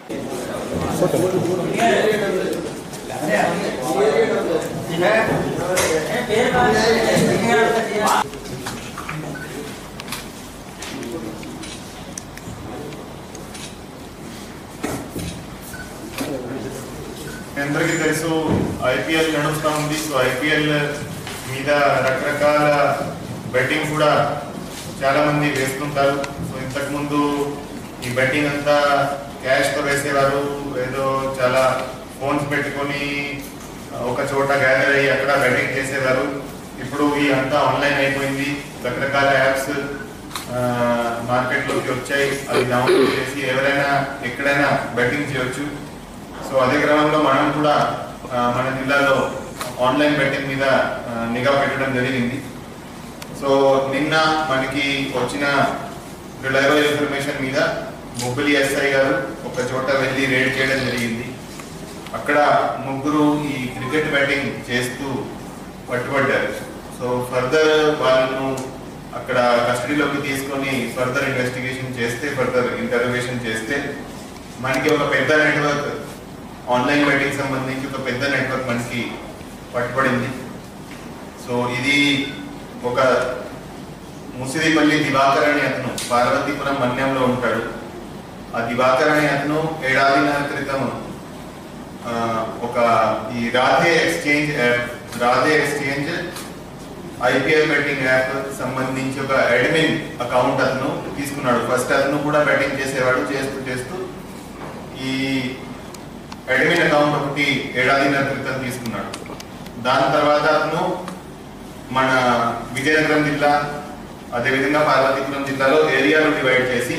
అందరికీ తెలుసు ఐపీఎల్ నడుస్తూ ఉంది. సో ఐపీఎల్ మీద రకరకాల బెట్టింగ్ కూడా చాలా మంది వేస్తుంటారు. సో ఇంతకుముందు ఈ బెట్టింగ్ అంతా క్యాష్తో వేసేవారు, ఏదో చాలా ఫోన్స్ పెట్టుకొని ఒక చోట గ్యాదర్ అయ్యి అక్కడ బెట్టింగ్ చేసేవారు. ఇప్పుడు ఈ అంతా ఆన్లైన్ అయిపోయింది. రకరకాల యాప్స్ మార్కెట్లోకి వచ్చాయి. అది డౌన్లోడ్ చేసి ఎవరైనా ఎక్కడైనా బెట్టింగ్ చేయొచ్చు. సో అదే క్రమంలో మనం కూడా మన జిల్లాలో ఆన్లైన్ బెట్టింగ్ మీద నిఘా పెట్టడం జరిగింది. సో నిన్న మనకి వచ్చిన రిలయబుల్ ఇన్ఫర్మేషన్ మీద బొబ్బిలి ఎస్ఐ గారు ఒక చోట వెళ్ళి రేడ్ చేయడం జరిగింది. అక్కడ ముగ్గురు ఈ క్రికెట్ బ్యాటింగ్ చేస్తూ పట్టుబడ్డారు. సో ఫర్దర్ వాళ్ళను అక్కడ కస్టడీలోకి తీసుకొని ఫర్దర్ ఇన్వెస్టిగేషన్ చేస్తే, ఫర్దర్ ఇంటర్వ్యూషన్ చేస్తే మనకి ఒక పెద్ద నెట్వర్క్, ఆన్లైన్ బెట్టింగ్ సంబంధించి ఒక పెద్ద నెట్వర్క్ మనకి పట్టుబడింది. సో ఇది ఒక ముసిరిపల్లి దివాకర్ అనే అతను పార్వతీపురం మన్యంలో ఉంటాడు. ఆ దివాకర్ అనే అతను ఏడాదిన్నర క్రితం ఒక ఈ Radhe exchange IPL betting app సంబంధించి ఒక అడ్మిన్ అకౌంట్ అతను తీసుకున్నాడు. ఫస్ట్ అతను కూడా బెట్టింగ్ చేసేవాడు. చేస్తూ ఈ అడ్మిన్ అకౌంట్ ఒకటి ఏడాదిన్నర క్రితం తీసుకున్నాడు. దాని తర్వాత అతను మన విజయనగరం జిల్లా, అదేవిధంగా పార్వతీపురం జిల్లాలో ఏరియాలు డివైడ్ చేసి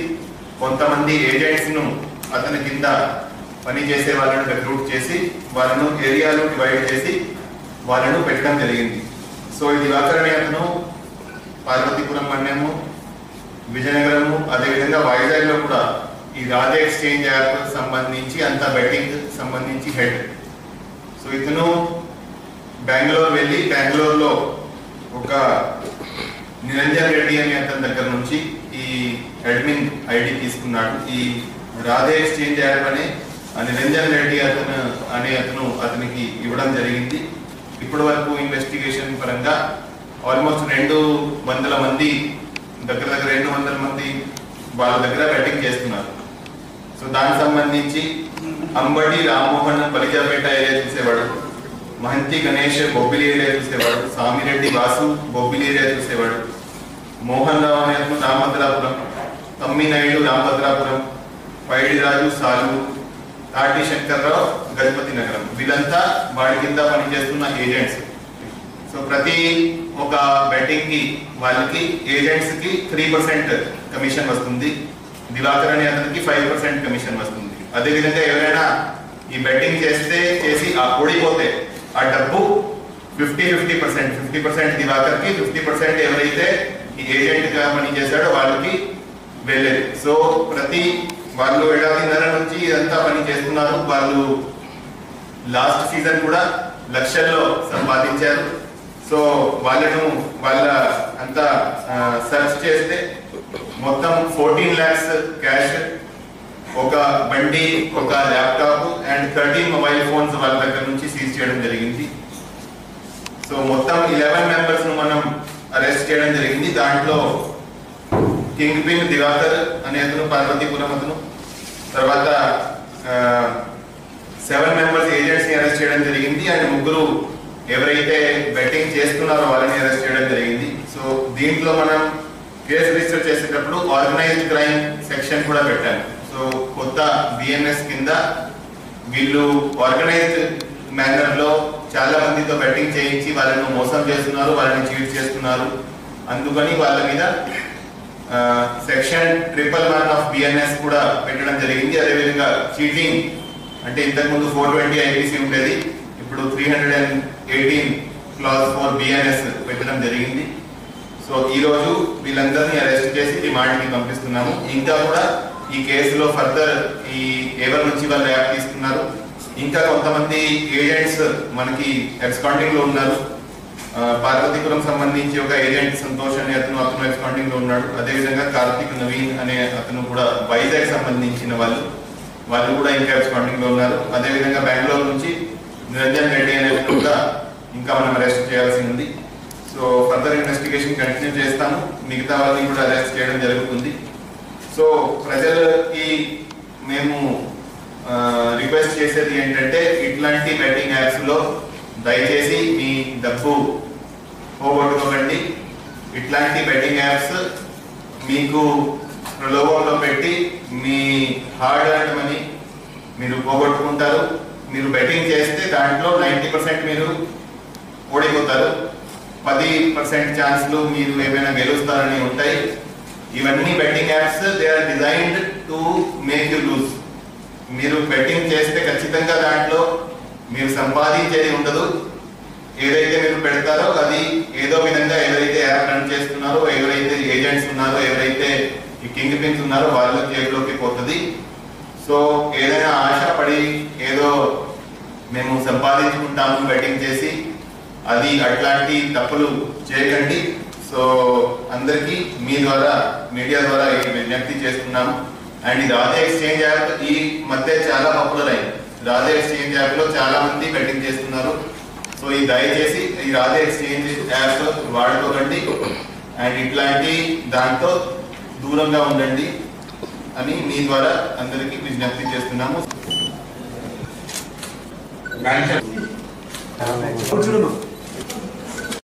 కొంతమంది ఏజెంట్స్ను అతని కింద పనిచేసే వాళ్ళను రిక్రూట్ చేసి వాళ్ళను ఏరియాలు డివైడ్ చేసి వాళ్ళను పెట్టడం జరిగింది. సో ఈ దివాకర్ అనే అతను పార్వతీపురం మన్యము, విజయనగరము, అదేవిధంగా వైజాగ్లో కూడా ఈ రాధే ఎక్స్చేంజ్ యాప్ సంబంధించి అంత బెట్టింగ్ సంబంధించి హెడ్. సో ఇతను బెంగళూరు వెళ్ళి బెంగళూరులో ఒక నిరంజన్ రెడ్డి అనే అతని దగ్గర నుంచి ఈ అడ్మిన్ ఐడి తీసుకున్నాడు. ఈ రాధే ఎక్స్చేంజ్ యాప్ అనే నిరంజన్ రెడ్డి అతనికి ఇవ్వడం జరిగింది. ఇప్పటి వరకు ఇన్వెస్టిగేషన్ పరంగా ఆల్మోస్ట్ 200 మంది, దగ్గర 200 మంది వాళ్ళ దగ్గర బెట్టింగ్ చేస్తున్నారు. సో దానికి సంబంధించి అంబడి రామ్మోహన్ బలిజాపేట ఏరియా చూసేవాడు, మహంతి గణేష్ బొబ్బిలి ఏరియా చూసేవాడు, సామిరెడ్డి వాసు బొబ్బిలి ఏరియా చూసేవాడు, మోహన్ రావు అనే రామభద్రాపురం, తమ్మినాయుడు రామభద్రాపురం, పైడి రాజు సాలు, తాటి శంకర్రావు గజపతి నగరం. వీళ్ళంతా వాడి కింద పనిచేస్తున్న ఏజెంట్స్. సో ప్రతి ఒక బెట్టింగ్ కి వాళ్ళకి ఏజెంట్స్ కి 3% కమిషన్ వస్తుంది. దివాకర్ అనే అతనికి 5% కమిషన్ వస్తుంది. అదేవిధంగా ఎవరైనా ఈ బెట్టింగ్ చేసి ఓడిపోతే ఆ డబ్బు 50% దివాకర్ కి, 50% ఎవరైతే ఈ ఏజెంట్ గా పనిచేశాడో వాళ్ళకి వెళ్ళేది. సో ప్రతి వాళ్ళు ఏడాదిన్నర నుంచి ఇదంతా పని చేస్తున్నారు. వాళ్ళు లాస్ట్ సీజన్ కూడా లక్షల్లో సంపాదించారు. సో వాళ్ళ అంతా సెర్చ్ చేస్తే మొత్తం 14 lakhs క్యాష్, ఒక బండి, ఒక ల్యాప్టాప్ అండ్ 13 మొబైల్ ఫోన్స్ వాళ్ళ దగ్గర నుంచి సీజ్ చేయడం జరిగింది. సో మొత్తం 11 మెంబర్స్ ను మనం అరెస్ట్ చేయడం జరిగింది. దాంట్లో కింగ్ పిన్ దివాకర్ అనే అతను పార్వతీపురం అతను, తర్వాత 7 మెంబర్స్ ఏజెంట్స్ ని అరెస్ట్ చేయడం జరిగింది. అండ్ 3 ఎవరైతే బెట్టింగ్ చేస్తున్నారో వాళ్ళని అరెస్ట్ చేయడం జరిగింది. సో దీంట్లో మనం కేసు రిజిస్టర్ చేసేటప్పుడు ఆర్గనైజ్డ్ క్రైమ్ సెక్షన్ కూడా పెట్టాము. సో కొత్త బిఎన్ఎస్ కింద వీళ్ళు ఆర్గనైజ్డ్ మేనర్ లో చాలా మందితో బెట్టింగ్ చేయించి వాళ్ళను మోసం చేస్తున్నారు, వాళ్ళని చీట్ చేస్తున్నారు. అందుకని వాళ్ళ మీద సెక్షన్ 111 ఆఫ్ బిఎన్ఎస్ కూడా పెట్టడం జరిగింది. అదేవిధంగా చీటింగ్ అంటే ఇంతకుముందు 420 ఐపీసీ ఉండేది, ఇప్పుడు 318 క్లాజ్ 4 బిఎన్ఎస్ పెట్టడం జరిగింది. సో ఈ రోజు వీళ్ళందరినీ అరెస్ట్ చేసి రిమాండ్కి పంపిస్తున్నాము. ఇంకా కూడా ఈ కేసులో ఫర్దర్ ఈ ఎవరి నుంచి వాళ్ళు యాప్ తీసుకున్నారు, ఇంకా కొంతమంది ఏజెంట్స్ మనకి ఎక్స్కాండింగ్ లో ఉన్నారు. పార్వతీపురం సంబంధించి ఒక ఏజెంట్ సంతోష్ అనే అతను ఎక్స్కాండింగ్ లో ఉన్నాడు. అదేవిధంగా కార్తిక్ నవీన్ అనే అతను కూడా వైజాగ్ సంబంధించిన వాళ్ళు వాళ్ళు కూడా ఇంకా అబ్స్కాండింగ్ లో ఉన్నారు. అదేవిధంగా బెంగళూరు నుంచి నిరంజన్ రెడ్డి అనే కూడా ఇంకా మనం అరెస్ట్ చేయాల్సి ఉంది. సో ఫర్దర్ ఇన్వెస్టిగేషన్ కంటిన్యూ చేస్తాము. మిగతా వాళ్ళని కూడా అరెస్ట్ చేయడం జరుగుతుంది. సో ప్రజలకి మేము రిక్వెస్ట్ చేసేది ఏంటంటే, ఇట్లాంటి బెట్టింగ్ యాప్స్ లో దయచేసి మీ డబ్బు పోగొట్టుకోకండి. ఇట్లాంటి బెట్టింగ్ యాప్స్ మీకు ప్రలోభంలో పెట్టి మీ హార్డ్ ఎర్న్డ్ మనీ మీరు పోగొట్టుకుంటారు. మీరు బెట్టింగ్ చేస్తే దాంట్లో 90% మీరు ఓడిపోతారు. 10% ఛాన్స్లు మీరు ఏమైనా గెలుస్తారని ఉంటాయి. ఇవన్నీ betting apps, they are designed to make you lose. మీరు బెట్టింగ్ చేస్తే ఖచ్చితంగా దాంట్లో మీరు సంపాదించేది ఉండదు. ఏదైతే మీరు పెడతారో అది ఏదో విధంగా ఎవరైతే యాప్ రన్ చేస్తున్నారో, ఎవరైతే ఏజెంట్స్ ఉన్నారో, ఎవరైతే ఈ కింగ్ పిన్స్ ఉన్నారో వాళ్ళ జేబులోకి పోతుంది. సో ఏదైనా ఆశపడి ఏదో మేము సంపాదించుకుంటాము బెట్టింగ్ చేసి, అది అట్లాంటి తప్పులు చేయకండి. సో అందరికీ మీ ద్వారా, మీడియా ద్వారా విజ్ఞప్తి చేస్తున్నాము. అండ్ ఈ రాధే ఎక్స్చేంజ్ యాప్ ఈ మధ్య చాలా పాపులర్ అయింది. రాధే ఎక్స్చేంజ్ యాప్ లో చాలా మంది బెట్టింగ్ చేస్తున్నారు. సో ఈ దయచేసి ఈ రాధే ఎక్స్చేంజ్ యాప్ వాడుకోకండి అండ్ ఇట్లాంటి దాంతో దూరంగా ఉండండి అని మీ ద్వారా అందరికీ విజ్ఞప్తి చేస్తున్నాము.